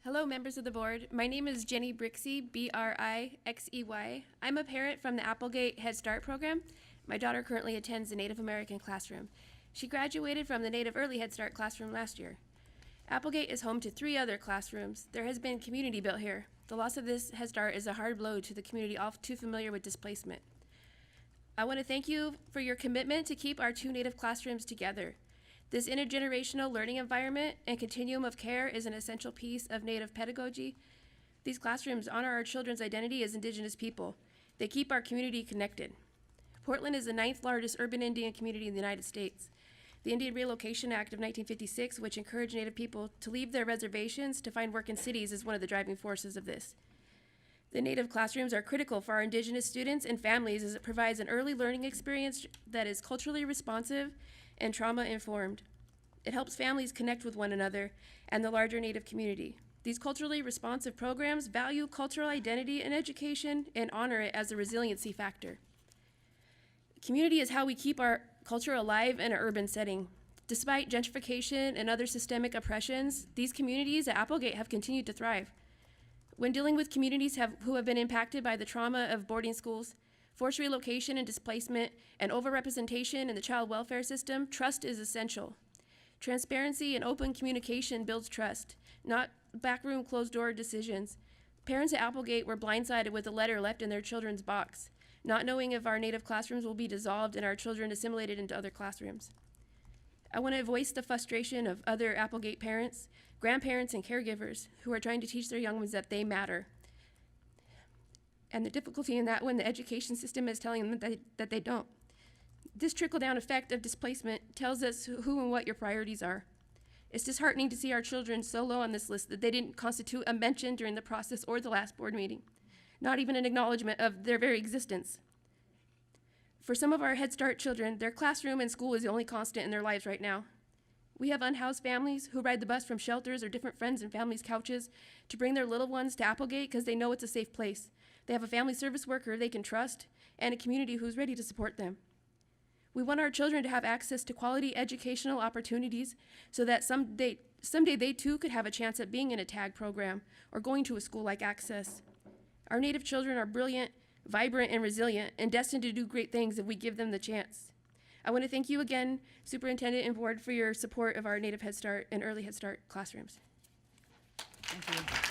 Hello, members of the board. My name is Jenny Brixey, Brixey. I'm a parent from the Applegate Head Start program. My daughter currently attends the Native American classroom. She graduated from the Native Early Head Start classroom last year. Applegate is home to 3 other classrooms. There has been community built here. The loss of this Head Start is a hard blow to the community all too familiar with displacement. I want to thank you for your commitment to keep our 2 Native classrooms together. This intergenerational learning environment and continuum of care is an essential piece of Native pedagogy. These classrooms honor our children's identity as Indigenous people. They keep our community connected. Portland is the 9th largest urban Indian community in the United States. The Indian Relocation Act of 1956, which encouraged Native people to leave their reservations to find work in cities, is one of the driving forces of this. The Native classrooms are critical for our Indigenous students and families as it provides an early learning experience that is culturally responsive and trauma-informed. It helps families connect with one another and the larger Native community. These culturally responsive programs value cultural identity and education and honor it as a resiliency factor. Community is how we keep our culture alive in an urban setting. Despite gentrification and other systemic oppressions, these communities at Applegate have continued to thrive. When dealing with communities who have been impacted by the trauma of boarding schools, forced relocation and displacement, and overrepresentation in the child welfare system, trust is essential. Transparency and open communication builds trust, not backroom closed-door decisions. Parents at Applegate were blindsided with a letter left in their children's box, not knowing if our Native classrooms will be dissolved and our children assimilated into other classrooms. I want to voice the frustration of other Applegate parents, grandparents, and caregivers who are trying to teach their young ones that they matter, and the difficulty in that when the education system is telling them that they don't. This trickle-down effect of displacement tells us who and what your priorities are. It's disheartening to see our children so low on this list that they didn't constitute a mention during the process or the last board meeting, not even an acknowledgement of their very existence. For some of our Head Start children, their classroom and school is the only constant in their lives right now. We have unhoused families who ride the bus from shelters or different friends and families' couches to bring their little ones to Applegate because they know it's a safe place. They have a family service worker they can trust and a community who's ready to support them. We want our children to have access to quality educational opportunities so that someday they too could have a chance at being in a TAG program or going to a school like Access. Our Native children are brilliant, vibrant, and resilient, and destined to do great things if we give them the chance. I want to thank you again, Superintendent and Board, for your support of our Native Head Start and Early Head Start classrooms. Thank you.